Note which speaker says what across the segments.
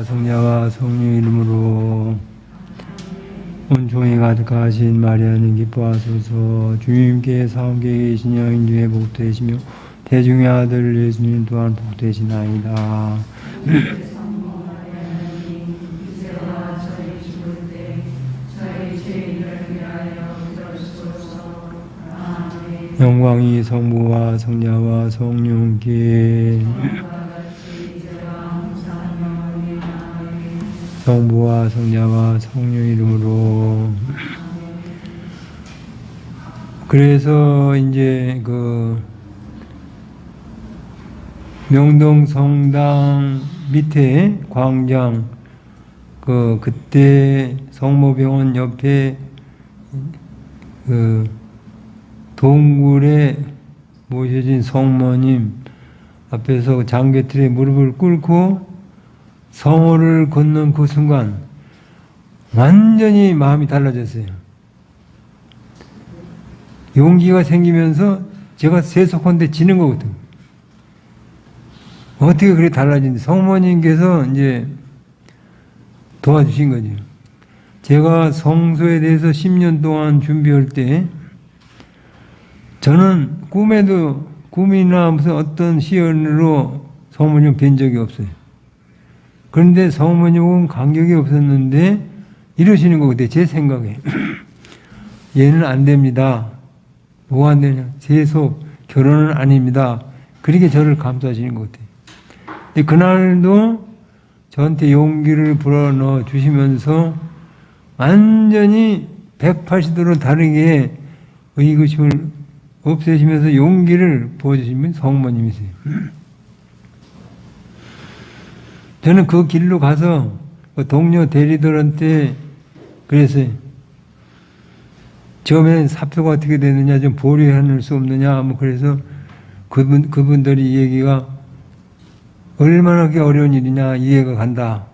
Speaker 1: 성자와 성령 이름으로 온종이 가득하신 마리아님 기뻐하소서. 주님께 사함께 계신 여인 중에 복되시며 대중의 아들 예수님 또한 복되시나이다. 영광이 성부와 성자와 성령께 성부와 성자와 성령 이름으로. 그래서 이제 그 명동 성당 밑에 광장 그때 성모병원 옆에 그 동굴에 모셔진 성모님 앞에서 장개틀에 무릎을 꿇고 성호를 걷는 그 순간 완전히 마음이 달라졌어요. 용기가 생기면서 제가 세속한데 지는 거거든요. 어떻게 그렇게 달라진지 성모님께서 이제 도와주신 거죠. 제가 성소에 대해서 10년 동안 준비할 때 저는 꿈이나 무슨 어떤 시연으로 성모님 뵌 적이 없어요. 그런데 성모님은 간격이 없었는데 이러시는 거 같아요. 제 생각에. 얘는 안 됩니다. 뭐가 안 되냐. 세속, 결혼은 아닙니다. 그렇게 저를 감싸시는 것 같아요. 근데 그날도 저한테 용기를 불어넣어 주시면서 완전히 180도로 다르게 의구심을 없애시면서 용기를 부어주시면 성모님이세요. 저는 그 길로 가서 동료 대리들한테 그랬어요. 처음에는 사표가 어떻게 되느냐, 좀 보류할 수 없느냐, 뭐 그래서 그분들이 이 얘기가 얼마나 그게 어려운 일이냐 이해가 간다.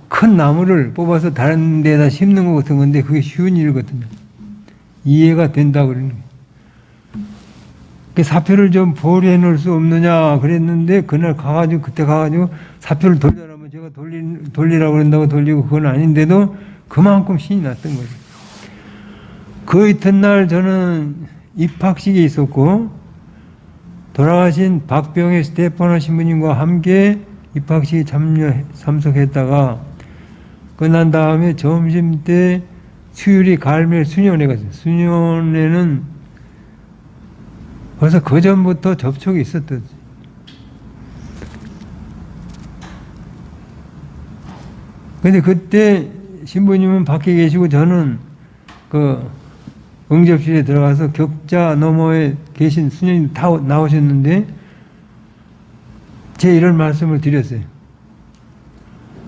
Speaker 1: 큰 나무를 뽑아서 다른 데다 심는 것 같은 건데 그게 쉬운 일이거든요. 이해가 된다 그러는 거예요. 그 사표를 좀 보류해 놓을 수 없느냐 그랬는데 그날 그때 가가지고 사표를 돌려라면 제가 돌리라고 그런다고 돌리고 그건 아닌데도 그만큼 신이 났던 거죠. 그 이튿날 저는 입학식이 있었고 돌아가신 박병의 스테파나 신부님과 함께 입학식에 참석했다가 끝난 다음에 점심 때 수유리 갈멜 수녀원에 갔어요. 수녀원에는 벌써 그 전부터 접촉이 있었던. 근데 그때 신부님은 밖에 계시고 저는 그 응접실에 들어가서 격자 너머에 계신 수녀님 다 나오셨는데 제 이런 말씀을 드렸어요.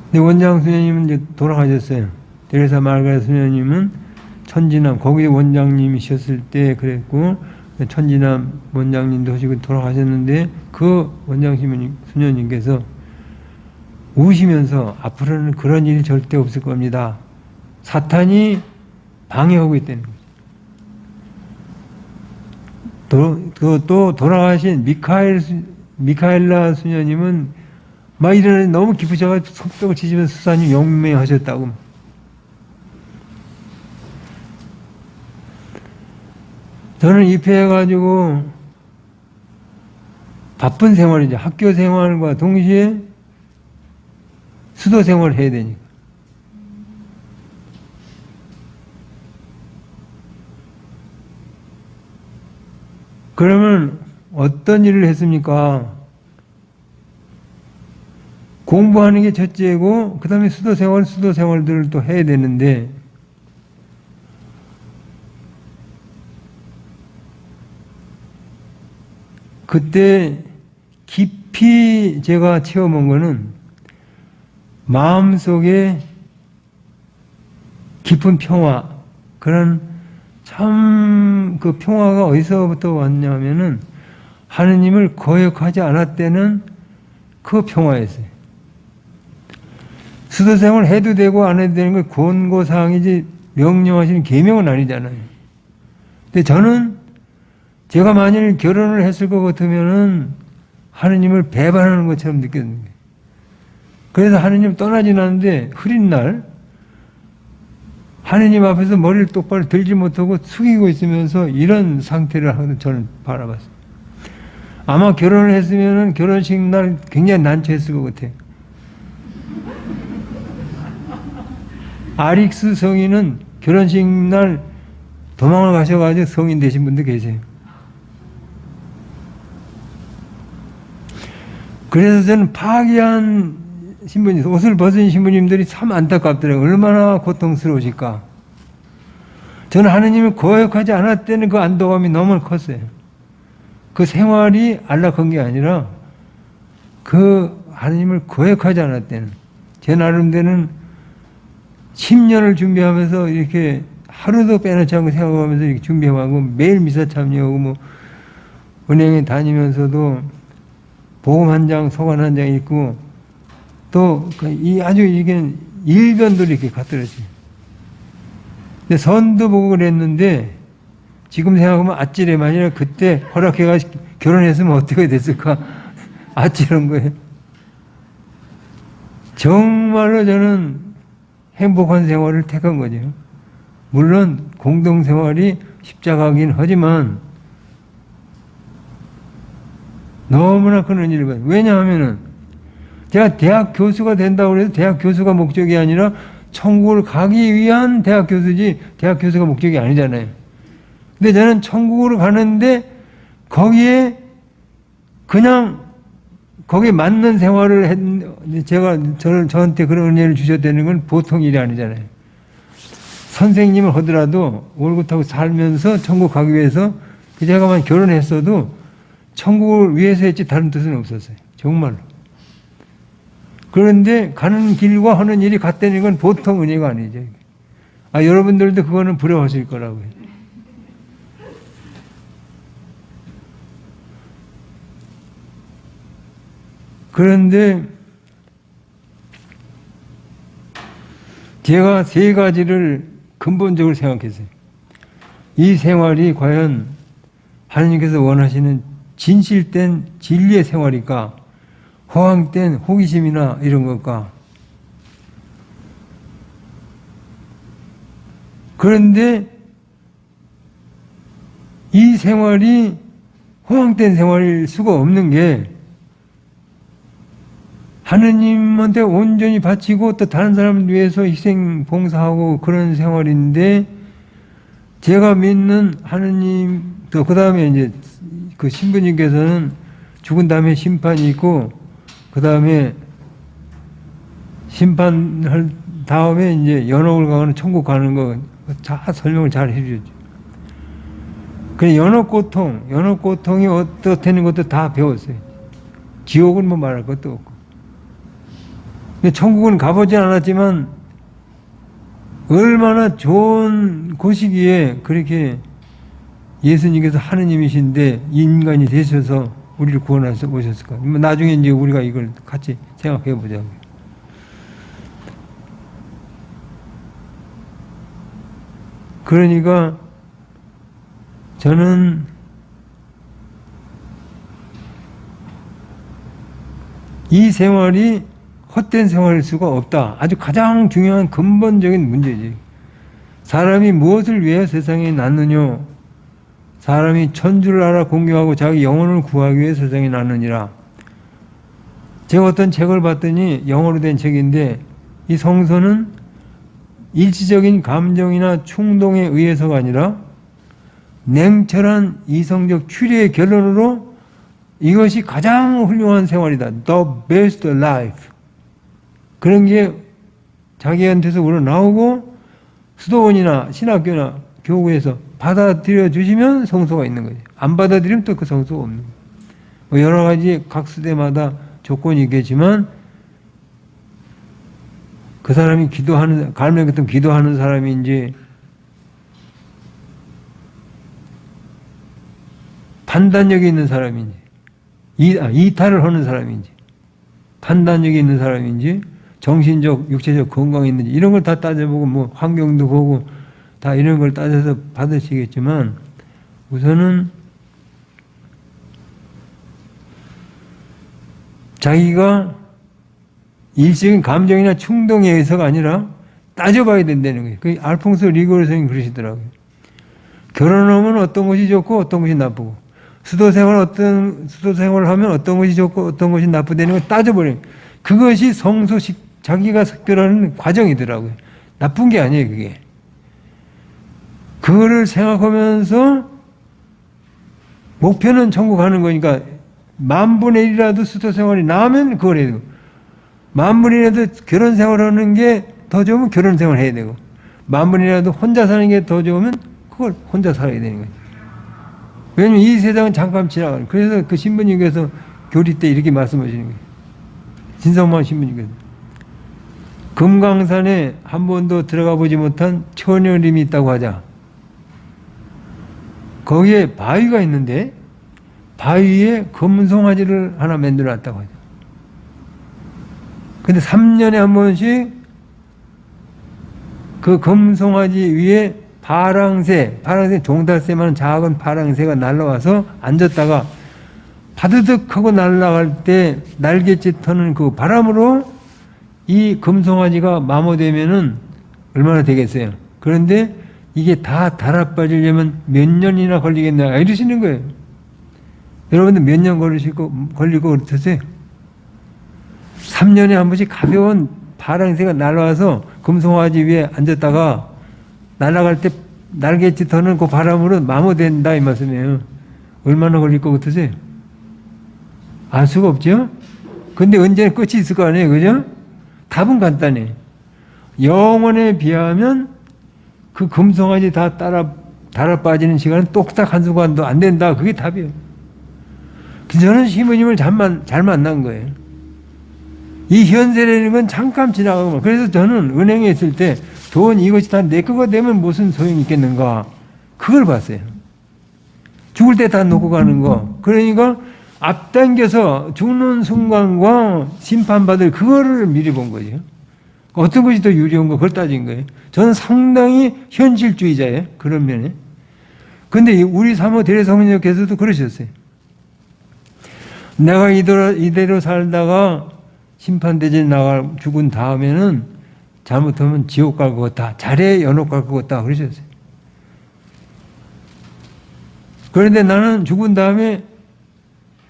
Speaker 1: 근데 원장 수녀님은 이제 돌아가셨어요. 데레사 마르가레 수녀님은 천지남 거기 원장님이셨을 때 그랬고 천지남 원장님도 하시고 돌아가셨는데 그 원장 수녀님께서 우시면서 앞으로는 그런 일이 절대 없을 겁니다. 사탄이 방해하고 있다는 거죠. 또 돌아가신 미카엘라 수녀님은 막 이러는 너무 기쁘셔가지고 손뼉을 치시면서 수사님 영맹하셨다고. 저는 입회해가지고 바쁜 생활이죠. 학교 생활과 동시에 수도 생활을 해야 되니까. 그러면 어떤 일을 했습니까? 공부하는 게 첫째고 그 다음에 수도 생활들을 또 해야 되는데 그때 깊이 제가 체험한 거는 마음속에 깊은 평화, 그런 참 그 평화가 어디서부터 왔냐면은 하느님을 거역하지 않았다는 그 평화였어요. 수도생활 해도 되고 안 해도 되는 건 권고사항이지 명령하시는 계명은 아니잖아요. 근데 저는 제가 만일 결혼을 했을 것 같으면은 하느님을 배반하는 것처럼 느꼈는 거예요. 그래서 하느님 떠나진 않는데 흐린 날 하느님 앞에서 머리를 똑바로 들지 못하고 숙이고 있으면서 이런 상태를 하는 저는 바라봤어요. 아마 결혼을 했으면 결혼식 날 굉장히 난처했을 것 같아요. 아릭스 성인은 결혼식 날 도망을 가셔가지고 성인 되신 분도 계세요. 그래서 저는 파괴한 신부님, 옷을 벗은 신부님들이 참 안타깝더라고요. 얼마나 고통스러우실까. 저는 하느님을 거역하지 않았다는 그 안도감이 너무 컸어요. 그 생활이 안락한 게 아니라 그 하느님을 거역하지 않았다는, 제 나름대로는 10년을 준비하면서 이렇게 하루도 빼놓지 않고 생각하면서 이렇게 준비하고 매일 미사 참여하고 뭐 은행에 다니면서도 복음 한 장, 서간 한 장 읽고 또 이 아주 이게 일변도 이렇게 갖더라고요. 근데 선도 보고 그랬는데 지금 생각하면 아찔해. 만약 그때 허락해가지고 결혼했으면 어떻게 됐을까? 아찔한 거예요. 정말로 저는 행복한 생활을 택한 거죠. 물론 공동생활이 십자가긴 하지만 너무나 큰 은혜를 받아요. 왜냐하면은 제가 대학 교수가 된다고 해서 대학 교수가 목적이 아니라 천국을 가기 위한 대학 교수지 대학 교수가 목적이 아니잖아요. 근데 저는 천국으로 가는데 거기에 그냥 거기에 맞는 생활을 저한테 그런 은혜를 주셨다는 건 보통 일이 아니잖아요. 선생님을 하더라도 월급하고 살면서 천국 가기 위해서 제가만 결혼했어도 천국을 위해서 했지 다른 뜻은 없었어요. 정말로. 그런데 가는 길과 하는 일이 같다는 건 보통 은혜가 아니죠. 여러분들도 그거는 부러워하실 거라고요. 그런데 제가 세 가지를 근본적으로 생각했어요. 이 생활이 과연 하나님께서 원하시는 진실된 진리의 생활일까? 허황된 호기심이나 이런 것과. 그런데 이 생활이 허황된 생활일 수가 없는 게 하느님한테 온전히 바치고 또 다른 사람을 위해서 희생 봉사하고 그런 생활인데 제가 믿는 하느님 또 그 다음에 이제 그 신부님께서는 죽은 다음에 심판이 있고 그 다음에 심판할 다음에 이제 연옥을 가거나 천국 가는 거 다 설명을 잘 해주셨죠. 그 연옥 고통이 어떻다는 것도 다 배웠어요. 지옥은 뭐 말할 것도 없고. 근데 천국은 가보지 않았지만 얼마나 좋은 곳이기에 그렇게 예수님께서 하느님이신데 인간이 되셔서 우리를 구원해서 오셨을까. 나중에 이제 우리가 이걸 같이 생각해 보자고요. 그러니까 저는 이 생활이 헛된 생활일 수가 없다. 아주 가장 중요한 근본적인 문제지. 사람이 무엇을 위해 세상에 났느냐? 사람이 천주를 알아 공경하고 자기 영혼을 구하기 위해 세상에 났느니라. 제가 어떤 책을 봤더니 영어로 된 책인데 이 성서는 일시적인 감정이나 충동에 의해서가 아니라 냉철한 이성적 추리의 결론으로 이것이 가장 훌륭한 생활이다. The best life. 그런 게 자기한테서 우러나오고 수도원이나 신학교나 교구에서 받아들여 주시면 성소가 있는 거죠. 안 받아들이면 또 그 성소가 없는 거예요. 뭐 여러 가지 각 수대마다 조건이 있겠지만 그 사람이 기도하는, 갈매 같은 기도하는 사람인지 판단력이 있는 사람인지 이탈을 하는 사람인지 판단력이 있는 사람인지 정신적, 육체적 건강이 있는지 이런 걸 다 따져보고 뭐 환경도 보고 다 이런 걸 따져서 받으시겠지만 우선은 자기가 일시적인 감정이나 충동에 의해서가 아니라 따져봐야 된다는 거예요. 그 알퐁소 리고르 선생님이 그러시더라고요. 결혼하면 어떤 것이 좋고 어떤 것이 나쁘고, 수도 생활을 하면 어떤 것이 좋고 어떤 것이 나쁘다는 걸 따져버려요. 그것이 성소식, 자기가 식별하는 과정이더라고요. 나쁜 게 아니에요, 그게. 그거를 생각하면서 목표는 천국 가는 거니까 10,000분의 1이라도 수도 생활이 나으면 그걸 해야 되고, 10,000분의 1이라도 결혼 생활하는 게 더 좋으면 결혼 생활 해야 되고, 10,000분이라도 혼자 사는 게 더 좋으면 그걸 혼자 살아야 되는 거예요. 왜냐면 이 세상은 잠깐 지나가는. 그래서 그 신부님께서 교리 때 이렇게 말씀하시는 거예요. 진성만 신부님께서. 금강산에 한 번도 들어가 보지 못한 천연림이 있다고 하자. 거기에 바위가 있는데 바위에 금송아지를 하나 만들어 놨다고 하죠. 근데 3년에 한 번씩 그 금송아지 위에 파랑새 종달새만한 작은 파랑새가 날라와서 앉았다가 바드득 하고 날아갈 때 날갯짓 하는 그 바람으로 이 금송아지가 마모되면은 얼마나 되겠어요. 그런데 이게 다 달아빠지려면 몇 년이나 걸리겠나 이러시는 거예요. 여러분들 몇 년 걸리고 그렇으세요? 3년에 한 번씩 가벼운 파랑새가 날아와서 금송아지 위에 앉았다가 날아갈 때 날갯짓 하는 그 바람으로 마모된다 이 말씀이에요. 얼마나 걸릴 것 같으세요? 알 수가 없죠? 근데 언제나 끝이 있을 거 아니에요, 그죠? 답은 간단해. 영원에 비하면 그 금송아지 다 달아 빠지는 시간은 똑딱 한순간도 안 된다. 그게 답이에요. 저는 시부님을 잘 만난 거예요. 이 현세라는 건 잠깐 지나가고, 그래서 저는 은행에 있을 때 돈 이것이 다 내 거가 되면 무슨 소용이 있겠는가. 그걸 봤어요. 죽을 때 다 놓고 가는 거. 그러니까 앞당겨서 죽는 순간과 심판받을 그거를 미리 본 거죠. 어떤 것이 더 유리한 거, 그걸 따진 거예요. 저는 상당히 현실주의자예요. 그런 면에. 근데 우리 사모 대례성녀께서도 그러셨어요. 내가 이대로 살다가 심판대전에 죽은 다음에는 잘못하면 지옥 갈 것 같다. 잘해 연옥 갈 것 같다. 그러셨어요. 그런데 나는 죽은 다음에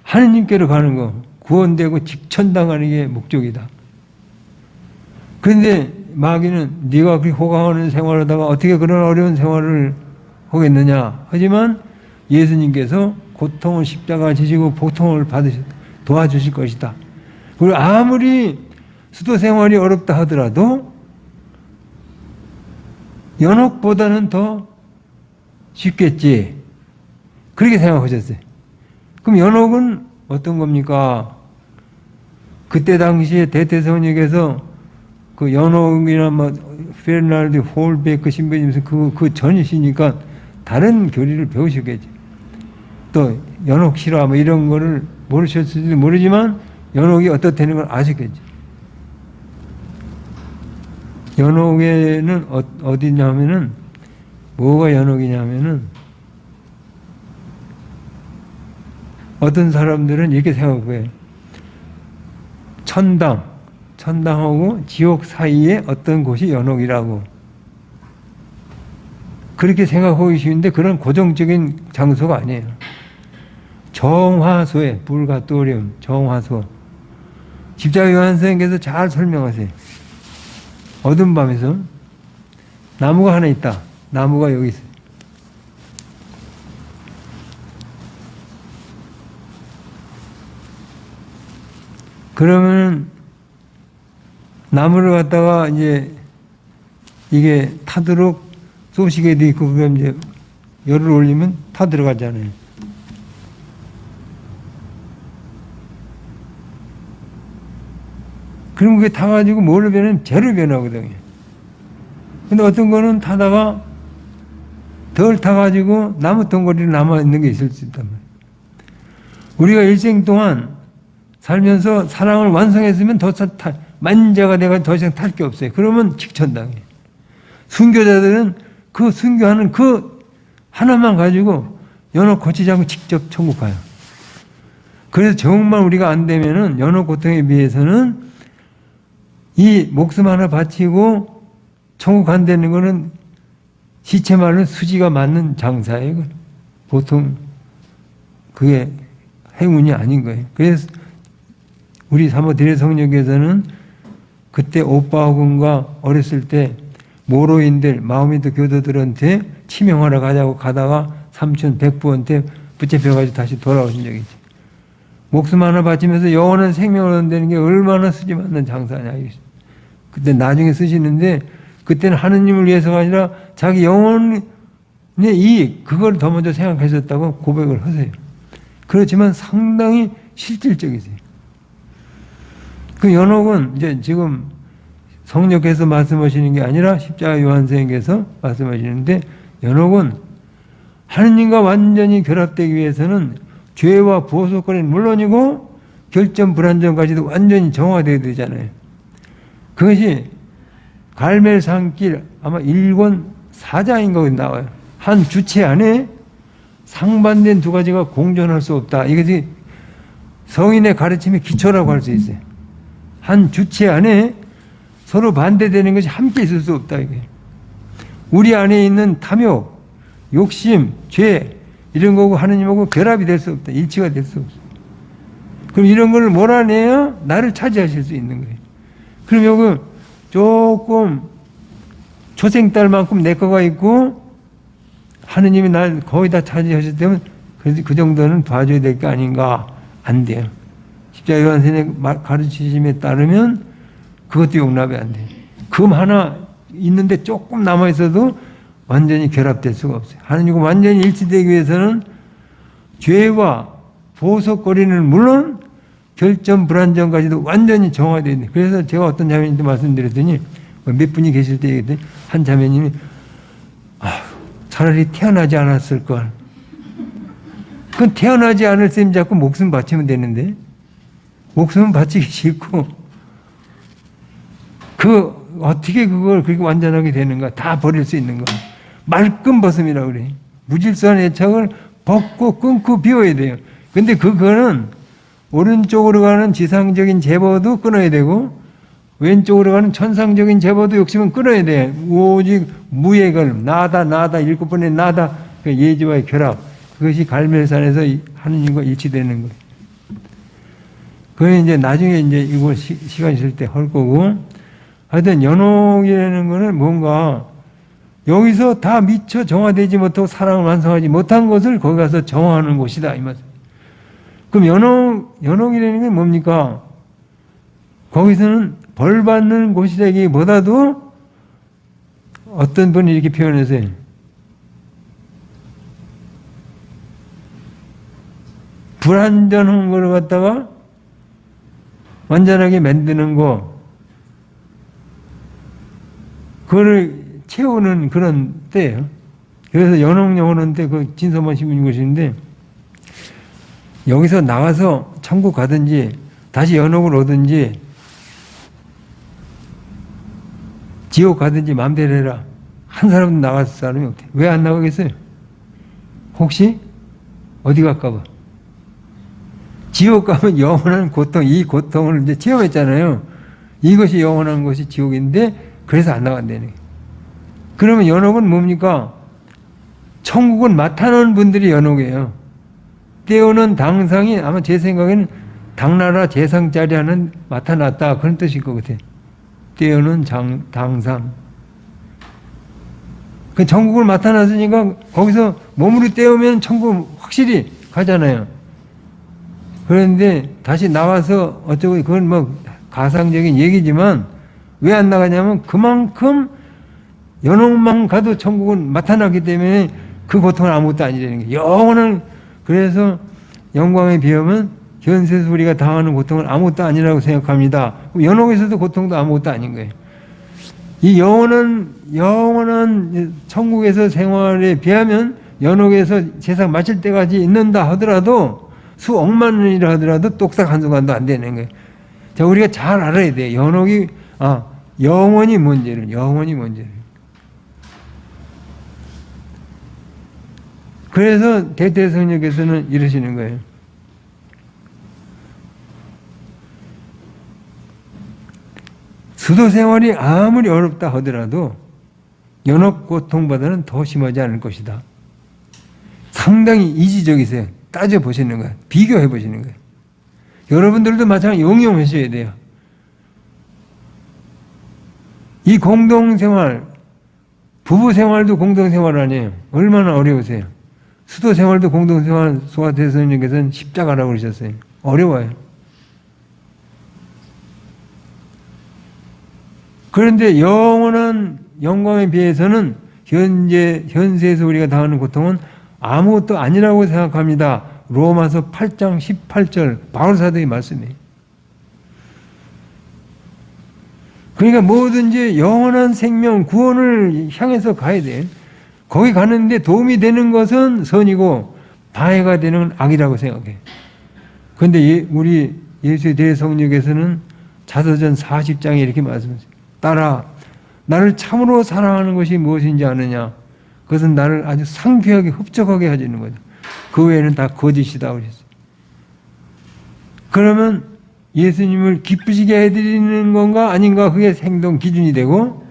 Speaker 1: 하느님께로 가는 거, 구원되고 직천당하는 게 목적이다. 그런데 마귀는 네가 그렇게 호강하는 생활을 하다가 어떻게 그런 어려운 생활을 하겠느냐. 하지만 예수님께서 고통을 십자가 지시고 고통을 도와주실 것이다. 그리고 아무리 수도 생활이 어렵다 하더라도 연옥보다는 더 쉽겠지. 그렇게 생각하셨어요. 그럼 연옥은 어떤 겁니까? 그때 당시에 대태성령께서 그 연옥이나 뭐 페르나르드 홀베크 신부님께서 그 전이시니까 다른 교리를 배우셨겠지. 또 연옥 실화 뭐 이런 거를 모르셨을지도 모르지만 연옥이 어떻다는 걸 아셨겠지. 연옥에는 어디냐면은 뭐가 연옥이냐면은 어떤 사람들은 이렇게 생각해요. 천당하고 지옥 사이에 어떤 곳이 연옥이라고. 그렇게 생각하기 쉬운데 그런 고정적인 장소가 아니에요. 정화소에 불가토리움 정화소. 집자 요한 선생님께서 잘 설명하세요. 어두운 밤에서 나무가 하나 있다. 나무가 여기 있어요. 그러면 나무를 갖다가 이제 이게 타도록 소시계도 있고 그럼 이제 열을 올리면 타 들어가잖아요. 그럼 그게 타가지고 뭘로 변하면 재로 변하거든요. 근데 어떤 거는 타다가 덜 타가지고 나무 덩어리로 남아있는 게 있을 수 있단 말이에요. 우리가 일생 동안 살면서 사랑을 완성했으면 만자가 돼가지고 더 이상 탈 게 없어요. 그러면 직천당해요. 순교자들은 그 순교하는 그 하나만 가지고 연옥 고치지 않고 직접 천국 가요. 그래서 정말 우리가 안 되면은 연옥 고통에 비해서는 이 목숨 하나 바치고 천국 간다는 거는 시체 말은 수지가 맞는 장사예요. 보통 그게 행운이 아닌 거예요. 그래서 우리 사모 대성령께서는 그때 오빠하고가 어렸을 때 모로인들 마음이도 교도들한테 치명하러 가자고 가다가 삼촌 백부한테 붙잡혀가지고 다시 돌아오신 적이 있죠. 목숨 하나 바치면서 영원한 생명을 얻는다는 게 얼마나 쓰지 않는 장사냐. 그때 나중에 쓰시는데 그때는 하느님을 위해서가 아니라 자기 영혼의 이익 그걸 더 먼저 생각하셨다고 고백을 하세요. 그렇지만 상당히 실질적이세요. 그 연옥은 이제 지금 성령께서 말씀하시는 게 아니라 십자가 요한선생님께서 말씀하시는데 연옥은 하느님과 완전히 결합되기 위해서는 죄와 보속거리는 물론이고 결점 불안정까지도 완전히 정화되어야 되잖아요. 그것이 갈멜산길 아마 1권 4장인 거 나와요. 한 주체 안에 상반된 두 가지가 공존할 수 없다. 이것이 성인의 가르침의 기초라고 할 수 있어요. 한 주체 안에 서로 반대되는 것이 함께 있을 수 없다. 이게 우리 안에 있는 탐욕, 욕심, 죄 이런 거고 하느님하고 결합이 될 수 없다. 일치가 될 수 없어. 그럼 이런 걸 몰아내야 나를 차지하실 수 있는 거예요. 그럼 여기 조금 초생딸만큼 내 거가 있고 하느님이 날 거의 다 차지하실 때면 그 정도는 봐줘야 될 게 아닌가. 안 돼요. 십자가 요한선생님 가르치심에 따르면 그것도 용납이 안 돼요. 금 하나 있는데 조금 남아있어도 완전히 결합될 수가 없어요. 하느님과 완전히 일치되기 위해서는 죄와 보석거리는 물론 결점 불안정까지도 완전히 정화되어 있는. 그래서 제가 어떤 자매님한테 말씀드렸더니 몇 분이 계실 때 얘기했더니 한 자매님이 차라리 태어나지 않았을 걸. 그건 태어나지 않을 셈 자꾸 목숨 바치면 되는데 목숨은 바치기 싫고 어떻게 그걸 그렇게 완전하게 되는가. 다 버릴 수 있는 거. 말끔 벗음이라고 그래. 무질서한 애착을 벗고 끊고 비워야 돼요. 근데 그거는 오른쪽으로 가는 지상적인 제보도 끊어야 되고 왼쪽으로 가는 천상적인 제보도 욕심은 끊어야 돼. 오직 무예걸 나다 7번의 나다 그 예지와의 결합 그것이 갈멜산에서 하느님과 일치되는 거예요. 그게 이제 나중에 이제 이거 시간 있을 때 할 거고 하여튼 연옥이라는 거는 뭔가 여기서 다 미처 정화되지 못하고 사랑을 완성하지 못한 것을 거기 가서 정화하는 곳이다 이 말. 그럼 연옥이라는 게 뭡니까? 거기서는 벌 받는 곳이라기보다도 어떤 분이 이렇게 표현했어요. 불완전한 걸 갖다가 완전하게 만드는 거, 그거를 채우는 그런 때예요. 그래서 연옥영어는 때 그 진서만 신부님 것인데 여기서 나가서 천국 가든지 다시 연옥을 오든지 지옥 가든지 마음대로 해라. 한 사람도 나갈 사람이 없대. 왜 안 나가겠어요? 혹시 어디 갈까봐. 지옥 가면 영원한 고통, 이 고통을 이제 체험했잖아요. 이것이 영원한 것이 지옥인데 그래서 안 나간다는 거예요. 그러면 연옥은 뭡니까? 천국은 맡아놓은 분들이 연옥이에요. 때우는 당상이 아마 제 생각에는 당나라 재상자리 하는 맡아놨다 그런 뜻일 것 같아요. 때우는 당상. 그 천국을 맡아놨으니까 거기서 몸으로 때우면 천국 확실히 가잖아요. 그런데 다시 나와서 어쩌고 그건 뭐 가상적인 얘기지만 왜 안 나가냐면 그만큼 연옥만 가도 천국은 맡아놨기 때문에 그 고통은 아무것도 아니라는 거예요. 영원한. 그래서 영광의 비염은 현세에서 우리가 당하는 고통은 아무것도 아니라고 생각합니다. 연옥에서도 고통도 아무것도 아닌 거예요. 이 영원한 천국에서 생활에 비하면 연옥에서 세상 마칠 때까지 있는다 하더라도 수억만 년이라 하더라도 똑딱 한순간도 안 되는 거예요. 자, 우리가 잘 알아야 돼요. 연옥이 영원히 뭔지를. 그래서 대대성령께서는 이러시는 거예요. 수도 생활이 아무리 어렵다 하더라도 연옥 고통보다는 더 심하지 않을 것이다. 상당히 이지적이세요. 따져보시는 거예요. 비교해보시는 거예요. 여러분들도 마찬가지로 용용하셔야 돼요. 이 공동생활, 부부생활도 공동생활 아니에요. 얼마나 어려우세요. 수도생활도 공동생활, 소아대선님께서는 십자가라고 그러셨어요. 어려워요. 그런데 영원한 영광에 비해서는 현세에서 우리가 당하는 고통은 아무것도 아니라고 생각합니다. 로마서 8장 18절 바울사도의 말씀이에요. 그러니까 뭐든지 영원한 생명, 구원을 향해서 가야 돼. 거기 가는데 도움이 되는 것은 선이고 방해가 되는 건 악이라고 생각해. 그런데 우리 예수의 대성령께서는 자서전 40장에 이렇게 말씀하세요. 딸아, 나를 참으로 사랑하는 것이 무엇인지 아느냐? 그것은 나를 아주 상쾌하게 흡족하게 해주는 거죠. 그 외에는 다 거짓이다 그랬어요. 그러면 예수님을 기쁘시게 해드리는 건가 아닌가, 그게 행동 기준이 되고,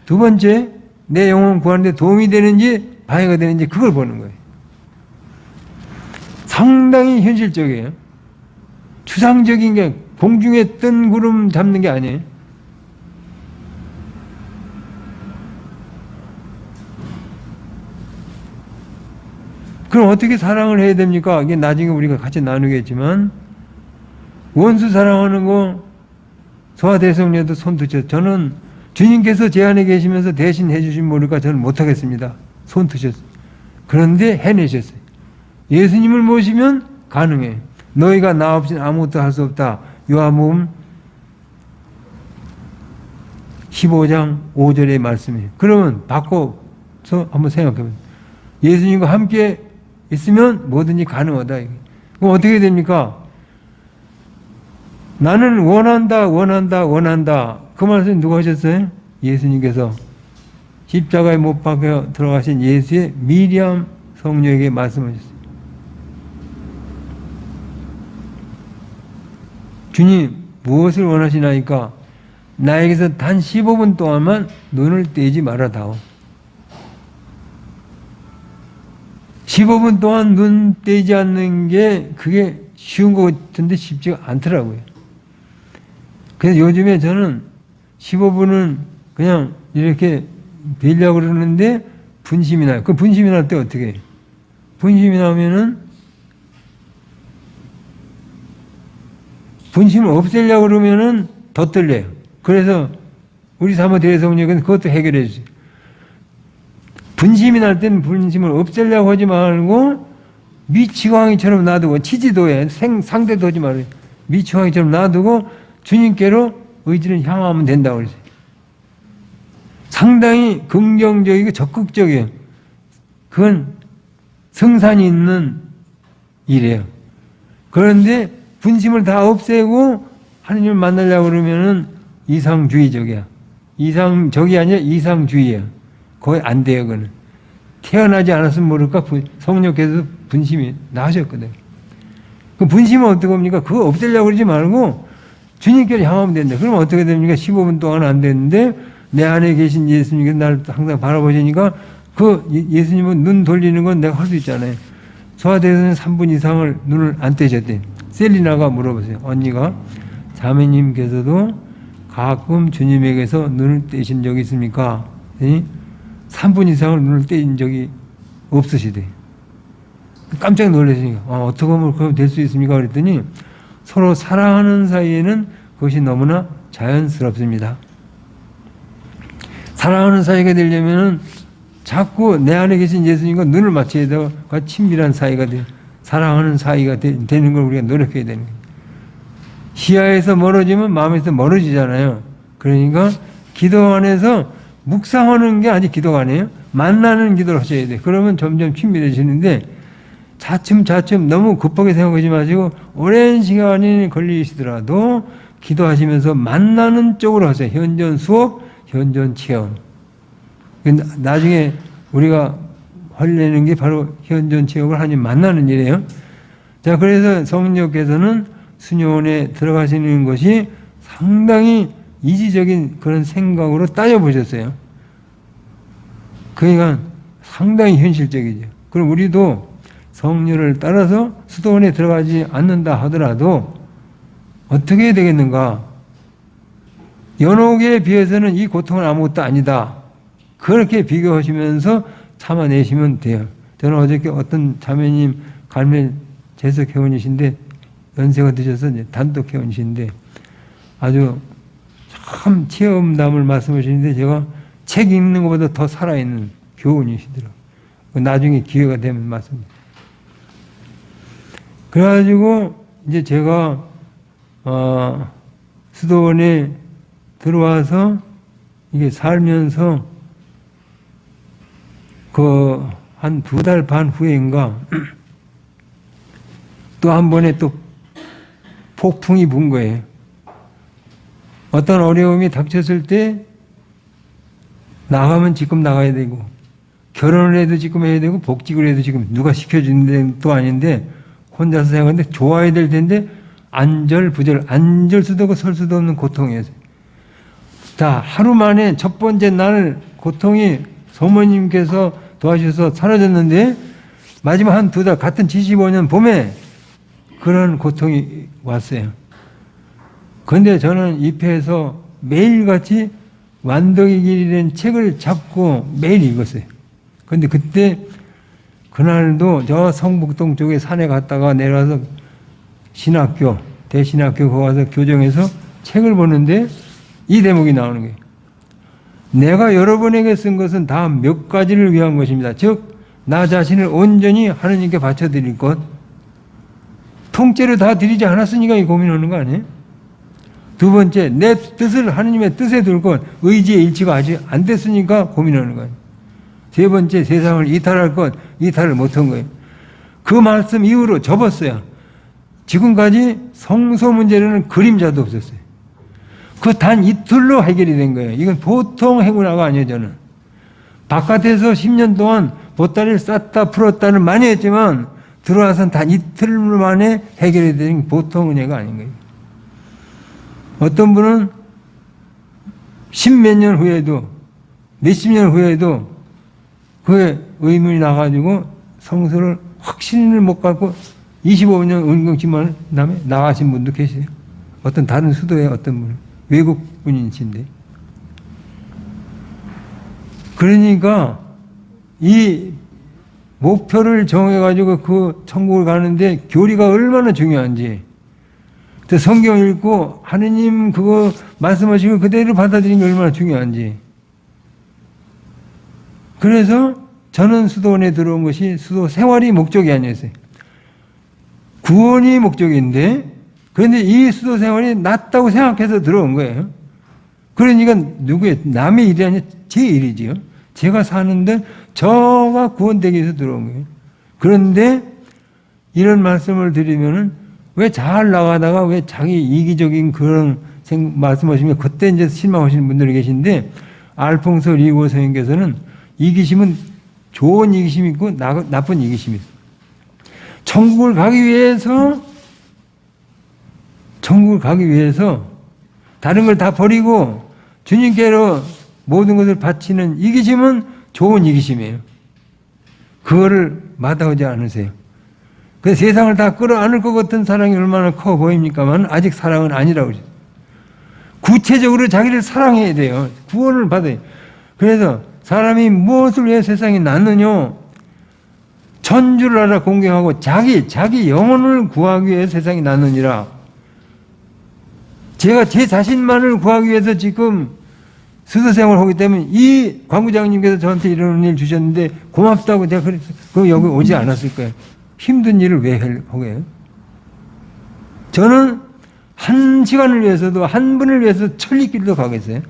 Speaker 1: 두 번째, 내 영혼 구하는데 도움이 되는지 방해가 되는지 그걸 보는 거예요. 상당히 현실적이에요. 추상적인 게 공중에 뜬 구름 잡는 게 아니에요. 그럼 어떻게 사랑을 해야 됩니까? 이게 나중에 우리가 같이 나누겠지만, 원수 사랑하는 거 소아대성녀도 손 드셨어요. 저는 주님께서 제 안에 계시면서 대신 해주신 모르니까 저는 못하겠습니다. 손 드셨어요. 그런데 해내셨어요. 예수님을 모시면 가능해. 너희가 나 없이는 아무것도 할 수 없다. 요한복음 15장 5절의 말씀이에요. 그러면 바꿔서 한번 생각해 보세요. 예수님과 함께 있으면 뭐든지 가능하다. 그럼 어떻게 됩니까? 나는 원한다, 원한다, 원한다. 그 말씀 누가 하셨어요? 예수님께서 십자가에 못 박혀 들어가신 예수의 미리암 성녀에게 말씀하셨어요. 주님, 무엇을 원하시나이까? 나에게서 단 15분 동안만 눈을 떼지 말아다오. 15분 동안 눈 떼지 않는 게 그게 쉬운 것 같은데 쉽지가 않더라고요. 그래서 요즘에 저는 15분은 그냥 이렇게 빌려고 그러는데 분심이 나요. 그 분심이 날 때 어떻게 해요? 분심이 나면은 분심을 없애려고 그러면은 더 떨려요. 그래서 우리 사모 대성령은 그것도 해결해 주세요. 분심이 날 때는 분심을 없애려고 하지 말고 미치광이처럼 놔두고, 치지도에 상대도 하지 말아요. 미치광이처럼 놔두고 주님께로 의지를 향하면 된다고 그랬어요. 상당히 긍정적이고 적극적이에요. 그건 성산이 있는 일이에요. 그런데 분심을 다 없애고 하느님을 만나려고 그러면은 이상주의적이야. 이상적이 아니라 이상주의야. 거의 안 돼요, 그거는. 태어나지 않았으면 모를까 성령께서 분심이 나셨거든. 그 분심은 어떻게 합니까? 그거 없애려고 그러지 말고 주님께로 향하면 된다. 그러면 어떻게 됩니까? 15분 동안 안 됐는데 내 안에 계신 예수님께서 나를 항상 바라보시니까 그 예수님은 눈 돌리는 건 내가 할 수 있잖아요. 소아대에서는 3분 이상을 눈을 안 떼셨대. 셀리나가 물어보세요. 언니가 자매님께서도 가끔 주님에게서 눈을 떼신 적이 있습니까? 3분 이상을 눈을 떼인 적이 없으시대. 깜짝 놀라시니까 어떻게 하면 그렇게 될 수 있습니까? 그랬더니 서로 사랑하는 사이에는 그것이 너무나 자연스럽습니다. 사랑하는 사이가 되려면은 자꾸 내 안에 계신 예수님과 눈을 맞춰야 되고 친밀한 사이가 돼요. 사랑하는 사이가 되는 걸 우리가 노력해야 되는 거예요. 시야에서 멀어지면 마음에서 멀어지잖아요. 그러니까 기도 안에서 묵상하는 게 아직 기도가 아니에요. 만나는 기도를 하셔야 돼요. 그러면 점점 친밀해지는데 차츰차츰 너무 급하게 생각하지 마시고 오랜 시간이 걸리시더라도 기도하시면서 만나는 쪽으로 하세요. 현전 수업, 현전 체험. 나중에 우리가 하려는 게 바로 현전 체험을 하나님 만나는 일이에요. 자, 그래서 성령께서는 수녀원에 들어가시는 것이 상당히 이지적인 그런 생각으로 따져보셨어요. 그러니까 상당히 현실적이죠. 그럼 우리도 성령을 따라서 수도원에 들어가지 않는다 하더라도 어떻게 해야 되겠는가? 연옥에 비해서는 이 고통은 아무것도 아니다. 그렇게 비교하시면서 참아내시면 돼요. 저는 어저께 어떤 자매님 갈멜 재석 회원이신데 연세가 드셔서 이제 단독 회원이신데 아주 참 체험담을 말씀하시는데 제가 책 읽는 것보다 더 살아있는 교훈이시더라고요. 나중에 기회가 되면 말씀드립니다. 그래가지고 이제 제가 수도원에 들어와서 이게 살면서 그 한 2달 반 후에인가 또 한 번에 또 폭풍이 분 거예요. 어떤 어려움이 닥쳤을 때 나가면 지금 나가야 되고 결혼을 해도 지금 해야 되고 복직을 해도 지금 누가 시켜주는 데도 아닌데 혼자서 생각하는데 좋아야 될 텐데 안절부절 앉을 수도 없고 설 수도 없는 고통이었어요. 자, 하루 만에 첫 번째 날 고통이 소모님께서 도와주셔서 사라졌는데 마지막 한 2달 같은 75년 봄에 그런 고통이 왔어요. 그런데 저는 입회에서 매일같이 완덕의 길이라는 책을 잡고 매일 읽었어요. 그런데 그때 그날도 저 성북동 쪽에 산에 갔다가 내려와서 신학교, 대신학교 거기 가서 교정해서 책을 보는데 이 대목이 나오는 거예요. 내가 여러분에게 쓴 것은 다 몇 가지를 위한 것입니다. 즉, 나 자신을 온전히 하느님께 바쳐드릴 것. 통째로 다 드리지 않았으니까 이 고민하는 거 아니에요? 두 번째, 내 뜻을 하느님의 뜻에 둘 것. 의지의 일치가 아직 안 됐으니까 고민하는 거예요. 세 번째, 세상을 이탈할 것. 이탈을 못한 거예요. 그 말씀 이후로 접었어요. 지금까지 성소 문제로는 그림자도 없었어요. 그 단 이틀로 해결이 된 거예요. 이건 보통 행운아가 아니에요, 저는. 바깥에서 10년 동안 보따리를 쌌다 풀었다는 많이 했지만 들어와서는 단 이틀 만에 해결이 된 보통 은혜가 아닌 거예요. 어떤 분은 10몇 년 후에도 몇십 년 후에도 그 의문이 나가지고 성소를 확신을 못 갖고 25년 은경치만 다음에 나가신 분도 계세요. 어떤 다른 수도에 어떤 분은. 외국 분이신데. 그러니까 이 목표를 정해가지고 그 천국을 가는데 교리가 얼마나 중요한지. 성경 읽고 하느님 그거 말씀하시고 그대로 받아들이는 게 얼마나 중요한지. 그래서 저는 수도원에 들어온 것이 수도 생활이 목적이 아니었어요. 구원이 목적인데 그런데 이 수도 생활이 낫다고 생각해서 들어온 거예요. 그러니까 누구의 남의 일이 아니라 제 일이지요. 제가 사는데 저가 구원되기 위해서 들어온 거예요. 그런데 이런 말씀을 드리면은 왜 잘 나가다가 왜 자기 이기적인 그런 말씀하시면 그때 이제 실망하시는 분들이 계신데 알퐁소 리고 선생님께서는 이기심은 좋은 이기심이 있고 나쁜 이기심이 있어요. 천국을 가기 위해서 다른 걸 다 버리고 주님께로 모든 것을 바치는 이기심은 좋은 이기심이에요. 그거를 마다하지 않으세요. 그 세상을 다 끌어안을 것 같은 사랑이 얼마나 커 보입니까만 아직 사랑은 아니라고 그러죠. 구체적으로 자기를 사랑해야 돼요. 구원을 받아요. 그래서 사람이 무엇을 위해 세상에 났느냐? 천주를 알아 공경하고 자기 영혼을 구하기 위해 세상에 났느니라. 제가 제 자신만을 구하기 위해서 지금 수도생활을 하기 때문에 이 광부장님께서 저한테 이런 일 주셨는데 고맙다고 제가 그럼 여기 오지 않았을 거예요. 힘든 일을 왜 하게 해요? 저는 한 시간을 위해서도 한 분을 위해서 천리길도 가겠어요.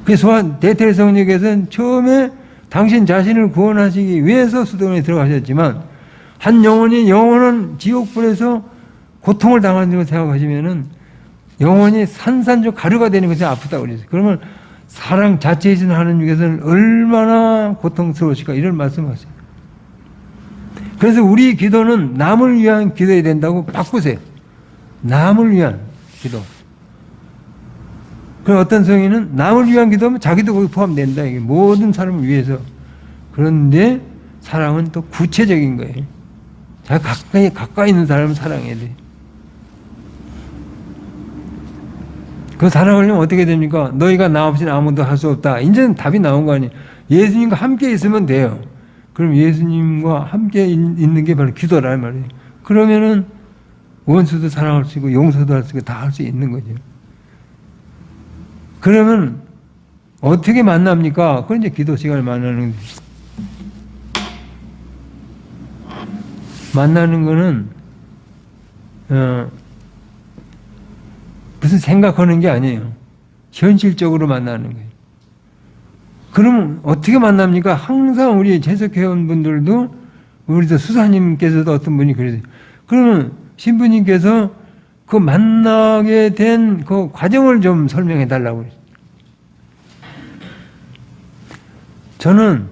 Speaker 1: 그래서 대퇴 성령께서는 처음에 당신 자신을 구원하시기 위해서 수도원에 들어가셨지만 한 영혼이 영원한 지옥불에서 고통을 당한다고 생각하시면은 영혼이 산산조 가루가 되는 것이 아프다고 그랬어요. 그러면 사랑 자체이신 하나님께서는 얼마나 고통스러우실까 이런 말씀을 하세요. 그래서 우리 기도는 남을 위한 기도해야 된다고 바꾸세요. 남을 위한 기도. 그럼 어떤 성인은 남을 위한 기도하면 자기도 거기 포함된다. 이게 모든 사람을 위해서. 그런데 사랑은 또 구체적인 거예요. 자기 가까이 있는 사람을 사랑해야 돼. 그 사랑하려면 어떻게 됩니까? 너희가 나 없이는 아무도 할 수 없다. 이제는 답이 나온 거 아니에요. 예수님과 함께 있으면 돼요. 그럼 예수님과 함께 있는 게 바로 기도란 말이에요. 그러면은 원수도 사랑할 수 있고 용서도 할 수 있고 다 할 수 있는 거죠. 그러면 어떻게 만납니까? 그건 이제 기도 시간을 만나는 거죠. 만나는 거는 무슨 생각하는 게 아니에요. 현실적으로 만나는 거예요. 그러면 어떻게 만납니까? 항상 우리 재석회원분들도 우리도 수사님께서도 어떤 분이 그러세요. 그러면 신부님께서 그 만나게 된 그 과정을 좀 설명해 달라고 그랬어요. 저는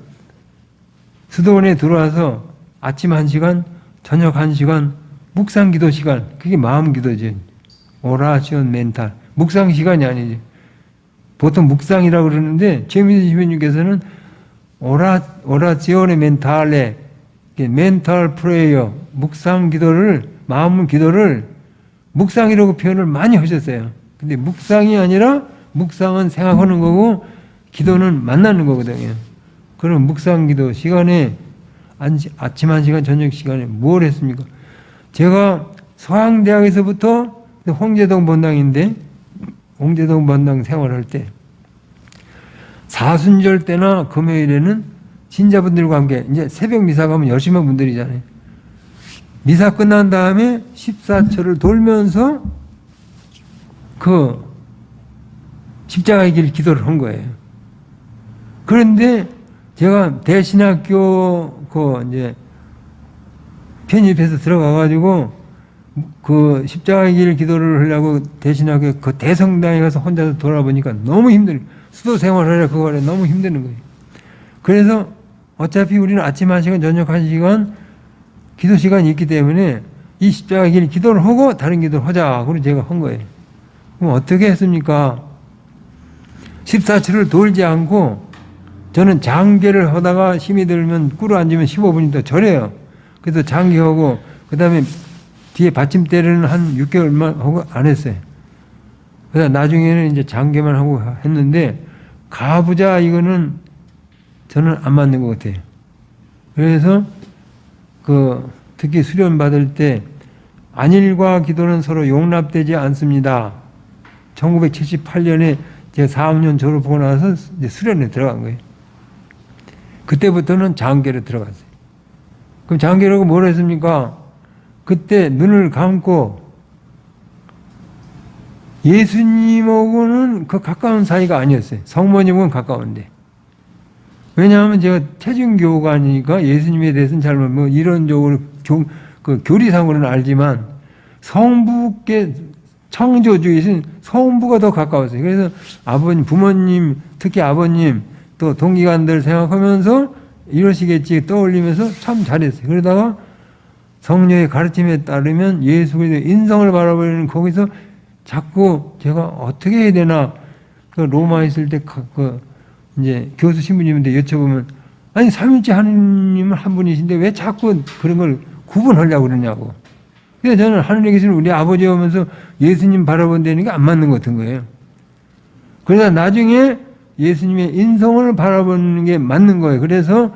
Speaker 1: 수도원에 들어와서 아침 1시간, 저녁 1시간, 묵상 기도 시간, 그게 마음 기도지. 오라시온 멘탈. 묵상 시간이 아니지. 보통 묵상이라고 그러는데, 최민수 신부님께서는 오라시온의 멘탈에, 멘탈 프레이어, 묵상 기도를, 마음 기도를 묵상이라고 표현을 많이 하셨어요. 근데 묵상이 아니라, 묵상은 생각하는 거고, 기도는 만나는 거거든요. 그럼 묵상 기도 시간에, 아침 1시간, 저녁 시간에 뭘 했습니까? 제가 서양대학에서부터 홍제동 본당인데, 홍제동 본당 생활할 때, 사순절 때나 금요일에는 신자분들과 함께, 이제 새벽 미사 가면 열심히 한 분들이잖아요. 미사 끝난 다음에 14초를 돌면서 그 십자가의 길 기도를 한 거예요. 그런데 제가 대신학교 이제 편입해서 들어가가지고 그 십자가의 길 기도를 하려고 대신학교 그 대성당에 가서 혼자서 돌아보니까 너무 힘들어요. 수도 생활하려 그거를 너무 힘드는 거예요. 그래서 어차피 우리는 아침 1시간, 저녁 1시간 기도 시간이 있기 때문에 이 십자가의 길 기도를 하고 다른 기도를 하자. 그래서 제가 한 거예요. 그럼 어떻게 했습니까? 14초를 돌지 않고 저는 장계를 하다가 힘이 들면 꿇어 앉으면 15분이 더 절해요. 그래서 장계하고 그 다음에 뒤에 받침대를 한 6개월만 하고 안 했어요. 그래서 나중에는 이제 장계만 하고 했는데 가부자 이거는 저는 안 맞는 것 같아요. 그래서 특히 수련 받을 때 안일과 기도는 서로 용납되지 않습니다. 1978년에 제가 4학년 졸업하고 나서 이제 수련에 들어간 거예요. 그때부터는 장계로 들어갔어요. 그럼 장계라고 뭘 했습니까? 그때 눈을 감고 예수님하고는 그 가까운 사이가 아니었어요. 성모님은 가까운데. 왜냐하면 제가 태중교관이니까 예수님에 대해서는 잘 뭐 이론적으로 교리상으로는 알지만 성부께 창조주이신 성부가 더 가까웠어요. 그래서 아버님, 부모님, 특히 아버님 또 동기관들 생각하면서 이러시겠지 떠올리면서 참 잘했어요. 그러다가 성령의 가르침에 따르면 예수 그리스도의 인성을 바라보는 거기서 자꾸 제가 어떻게 해야 되나 로마에 있을 때 이제 교수 신부님한테 여쭤보면 아니 삼위일체 하느님은 한 분이신데 왜 자꾸 그런 걸 구분하려고 그러냐고. 그래서 저는 하늘에 계신 우리 아버지 오면서 예수님 바라본다는 게 안 맞는 것 같은 거예요. 그러다 나중에 예수님의 인성을 바라보는 게 맞는 거예요. 그래서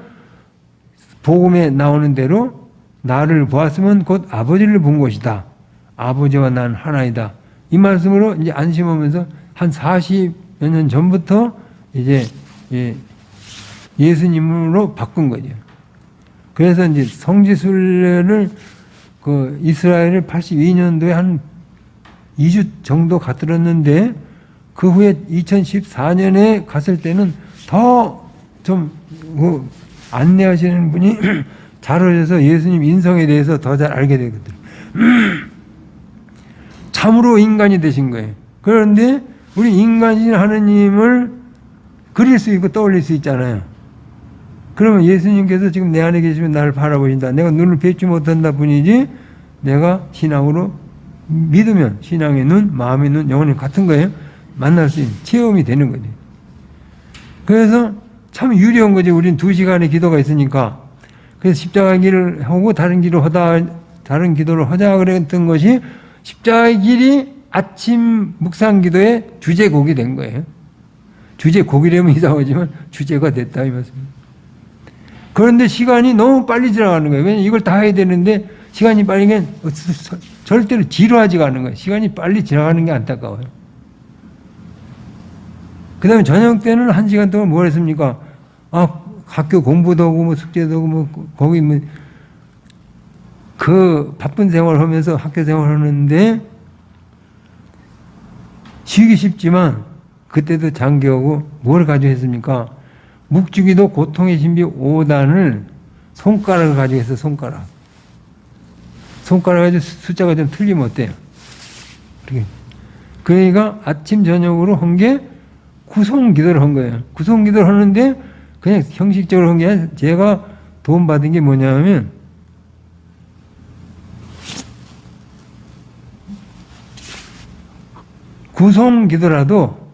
Speaker 1: 복음에 나오는 대로 나를 보았으면 곧 아버지를 본 것이다. 아버지와 난 하나이다. 이 말씀으로 이제 안심하면서 한 40여 년 전부터 이제 예수님으로 바꾼 거죠. 그래서 이제 성지순례를 이스라엘을 82년도에 한 2주 정도 갔들었는데 그 후에 2014년에 갔을 때는 더 좀 안내하시는 분이 잘 오셔서 예수님 인성에 대해서 더 잘 알게 되거든요. 참으로 인간이 되신 거예요. 그런데 우리 인간이신 하느님을 그릴 수 있고 떠올릴 수 있잖아요. 그러면 예수님께서 지금 내 안에 계시면 나를 바라보신다. 내가 눈을 뵙지 못한다 뿐이지 내가 신앙으로 믿으면 신앙의 눈, 마음의 눈, 영혼이 같은 거예요. 만날 수 있는 체험이 되는 거죠. 그래서 참 유리한 거죠. 우린 2시간의 기도가 있으니까. 그래서 십자가 길을 하고 다른 기도를 하자 그랬던 것이 십자가의 길이 아침 묵상 기도의 주제곡이 된 거예요. 주제곡이라면 이상하지만 주제가 됐다 이 말씀입니다. 그런데 시간이 너무 빨리 지나가는 거예요. 왜냐하면 이걸 다 해야 되는데 시간이 빠르면 절대로 지루하지가 않은 거예요. 시간이 빨리 지나가는 게 안타까워요. 그 다음에 저녁 때는 1시간 동안 뭘 했습니까? 학교 공부도 하고, 뭐 숙제도 하고, 거기 그 바쁜 생활을 하면서 학교 생활을 하는데 쉬기 쉽지만 그때도 장기하고 뭘 가지고 했습니까? 묵주기도 고통의 신비 5단을 손가락을 가지고 해서 손가락 가지고 숫자가 좀 틀리면 어때요? 그러니까 아침 저녁으로 한 게 구송 기도를 한 거예요. 구송 기도를 하는데 그냥 형식적으로 한 게 아니라 제가 도움받은 게 뭐냐면 구송 기도라도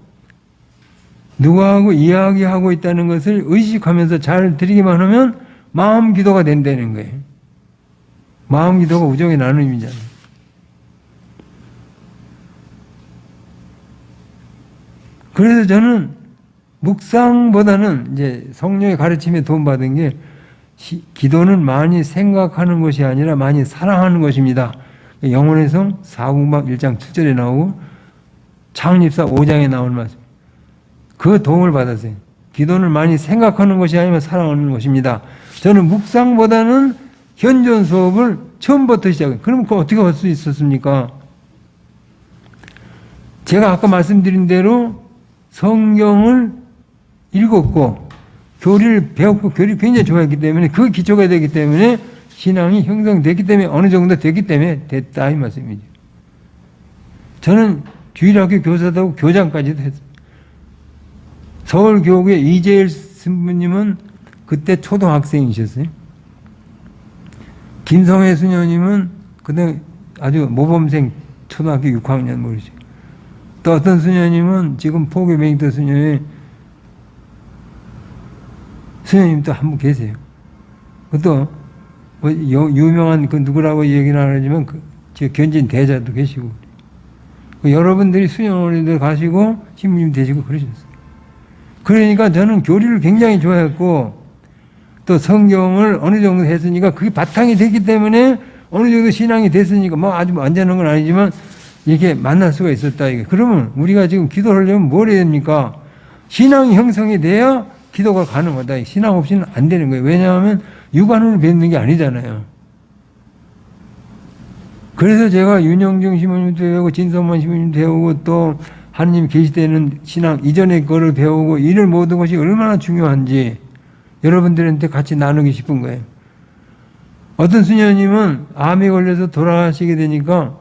Speaker 1: 누구하고 이야기하고 있다는 것을 의식하면서 잘 드리기만 하면 마음 기도가 된다는 거예요. 마음 기도가 우정의 나눔이잖아요. 그래서 저는 묵상보다는 이제 성령의 가르침에 도움받은 게 기도는 많이 생각하는 것이 아니라 많이 사랑하는 것입니다. 영혼의 성 4공방 1장 7절에 나오고 창립사 5장에 나오는 말씀. 그 도움을 받았어요. 기도는 많이 생각하는 것이 아니라 사랑하는 것입니다. 저는 묵상보다는 현존 수업을 처음부터 시작해요. 그럼 그거 어떻게 할 수 있었습니까? 제가 아까 말씀드린 대로 성경을 읽었고 교리를 배웠고 교리 굉장히 좋아했기 때문에 그 기초가 되기 때문에 신앙이 형성됐기 때문에 어느 정도 됐기 때문에 됐다 이 말씀이죠. 저는 주일학교 교사도 하고 교장까지도 했습니다. 서울교구의 이재일 신부님은 그때 초등학생이셨어요. 김성애 수녀님은 그때 아주 모범생 초등학교 6학년 모르죠. 또 어떤 수녀님은 지금 포교 맹터 수녀의 수녀님도 한 분 계세요. 또 뭐 유명한 그 누구라고 얘기는 안 하지만 그 견진 대자도 계시고 여러분들이 수녀원들 가시고 신부님 되시고 그러셨어요. 그러니까 저는 교리를 굉장히 좋아했고 또 성경을 어느 정도 했으니까 그게 바탕이 됐기 때문에 어느 정도 신앙이 됐으니까 뭐 아주 완전한 건 아니지만 이렇게 만날 수가 있었다. 이게. 그러면 우리가 지금 기도를 하려면 뭘 해야 됩니까? 신앙이 형성이 돼야 기도가 가능하다. 신앙 없이는 안 되는 거예요. 왜냐하면 육안으로 뵙는 게 아니잖아요. 그래서 제가 윤영중 신부님도 배우고 진선만 신부님도 배우고 또 하느님 계시되는 신앙 이전의 거를 배우고 이를 모든 것이 얼마나 중요한지 여러분들한테 같이 나누기 싶은 거예요. 어떤 수녀님은 암에 걸려서 돌아가시게 되니까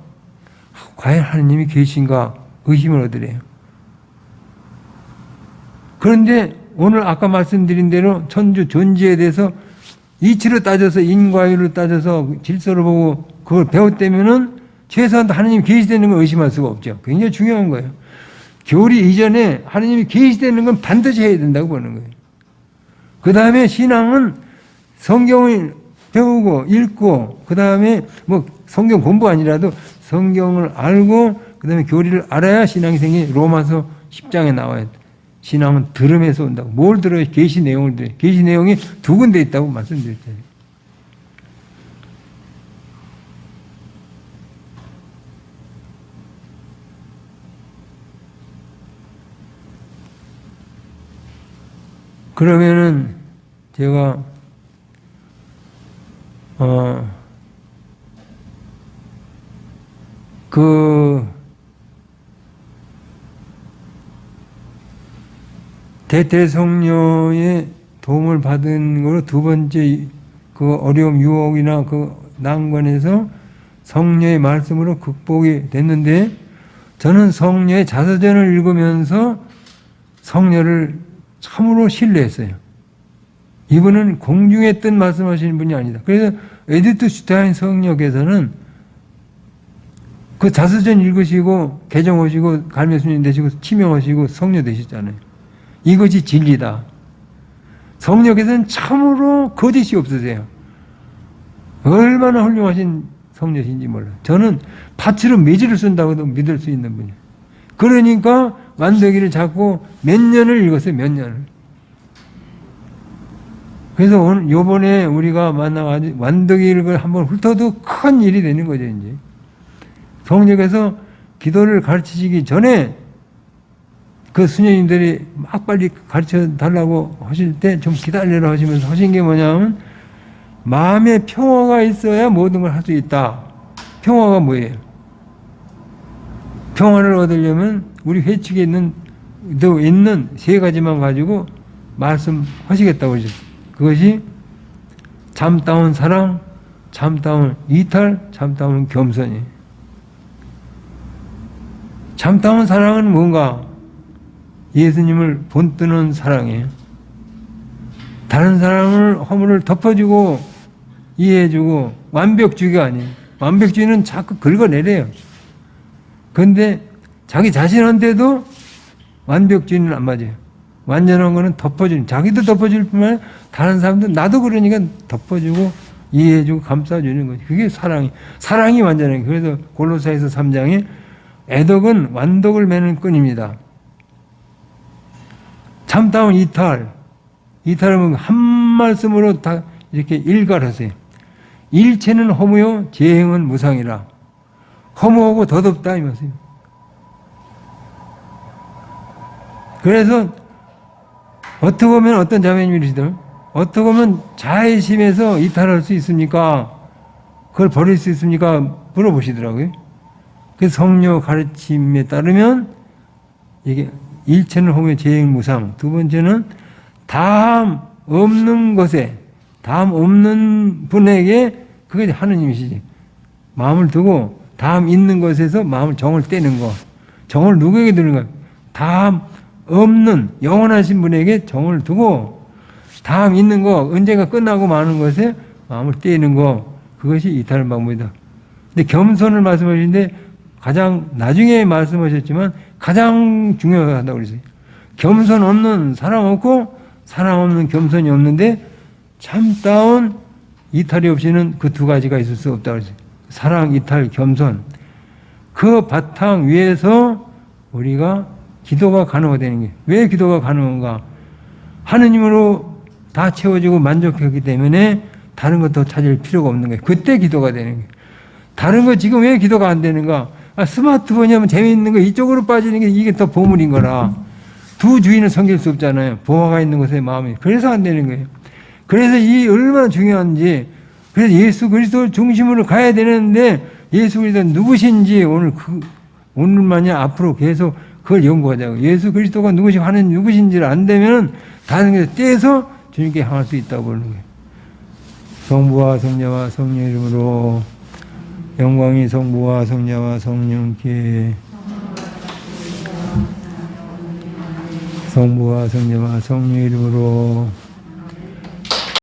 Speaker 1: 과연 하느님이 계신가 의심을 하더래요. 그런데 오늘 아까 말씀드린 대로 천주 존재에 대해서 이치로 따져서 인과율로 따져서 질서를 보고 그걸 배웠다면은 최소한 하느님이 계시되는 걸 의심할 수가 없죠. 굉장히 중요한 거예요. 교리 이전에 하느님이 계시되는 건 반드시 해야 된다고 보는 거예요. 그 다음에 신앙은 성경을 배우고 읽고 그 다음에 뭐 성경 공부 아니라도 성경을 알고 그 다음에 교리를 알아야 신앙이 생기. 로마서 10장에 나와요. 신앙은 들음에서 온다고. 뭘 들어요? 계시 내용을 들어요. 계시 내용이 2군데 있다고 말씀드렸잖아요. 그러면은 제가 대대성녀의 도움을 받은 거로 두 번째 그 어려움, 유혹이나 그 난관에서 성녀의 말씀으로 극복이 됐는데 저는 성녀의 자서전을 읽으면서 성녀를 참으로 신뢰했어요. 이분은 공중에 뜬 말씀하시는 분이 아니다. 그래서 에디트 슈타인 성녀께서는 그 자서전 읽으시고 개정하시고 갈매스님 되시고 치명하시고 성녀 되셨잖아요. 이것이 진리다. 성령께서는 참으로 거짓이 없으세요. 얼마나 훌륭하신 성녀신지 몰라요. 저는 밭으로 매질을 쓴다고도 믿을 수 있는 분이에요. 그러니까 완덕이를 자꾸 몇 년을 읽었어요. 몇 년을. 그래서 오늘 요번에 우리가 만나가지고 완덕이를 한번 훑어도 큰 일이 되는 거죠. 이제 성령께서 기도를 가르치시기 전에 그 수녀님들이 막 빨리 가르쳐 달라고 하실 때 좀 기다리라 하시면서 하신 게 뭐냐면 마음에 평화가 있어야 모든 걸 할 수 있다. 평화가 뭐예요? 평화를 얻으려면 우리 회칙에 있는 세 가지만 가지고 말씀하시겠다고 하셨어요. 그것이 잠다운 사랑, 잠다운 이탈, 잠다운 겸손이에요. 잠다운 사랑은 뭔가? 예수님을 본뜨는 사랑이에요. 다른 사람을 허물을 덮어주고 이해해주고 완벽주의가 아니에요. 완벽주의는 자꾸 긁어내려요. 그런데 자기 자신한테도 완벽주의는 안 맞아요. 완전한 거는 덮어주는, 자기도 덮어줄 뿐만 아니라 다른 사람도 나도 그러니까 덮어주고 이해해주고 감싸주는 거죠. 그게 사랑이 완전한 거예요. 그래서 골로새서 3장에 애덕은 완덕을 매는 끈입니다. 참다운 이탈은 한 말씀으로 다 이렇게 일갈하세요. 일체는 허무요 재행은 무상이라. 허무하고 더덥다 이 말이에요. 그래서 어떻게 보면 어떤 자매님이시들 어떻게 보면 자애심에서 이탈할 수 있습니까? 그걸 버릴 수 있습니까? 물어보시더라고요. 그래서 성녀 가르침에 따르면 이게 일체는 허무요 재행 무상. 두 번째는 다함 없는 것에 다함 없는 분에게 그게 하느님이시지. 마음을 두고 다함 있는 것에서 마음을 정을 떼는 거. 정을 누구에게 두는 거야? 다함 없는 영원하신 분에게 정을 두고 다함 있는 거 언제가 끝나고 마는 것에 마음을 떼는 거. 그것이 이탈 방법이다. 근데 겸손을 말씀하시는데 가장 나중에 말씀하셨지만 가장 중요하다고 그랬어요. 겸손 없는 사랑 없고 사랑 없는 겸손이 없는데 참다운 이탈이 없이는 그 두 가지가 있을 수 없다고 그랬어요. 사랑, 이탈, 겸손. 그 바탕 위에서 우리가 기도가 가능하다는 게. 왜 기도가 가능한가? 하느님으로 다 채워지고 만족했기 때문에 다른 것도 찾을 필요가 없는 거예요. 그때 기도가 되는 거예요. 다른 거 지금 왜 기도가 안 되는가? 스마트폰이 하면 재미있는 거 이쪽으로 빠지는 게 이게 더 보물인 거라. 두 주인을 섬길 수 없잖아요. 보화가 있는 곳에 마음이. 그래서 안 되는 거예요. 그래서 이 얼마나 중요한지. 그래서 예수 그리스도 중심으로 가야 되는데 예수 그리스도 누구신지 오늘만이 앞으로 계속 그걸 연구하자고. 예수 그리스도가 누구신지를 안 되면 다른 게 떼서 주님께 향할 수 있다고 보는 거예요. 성부와 성자와 성령 이름으로 영광이 성부와 성자와 성령께 성부와 성자와 성령 이름으로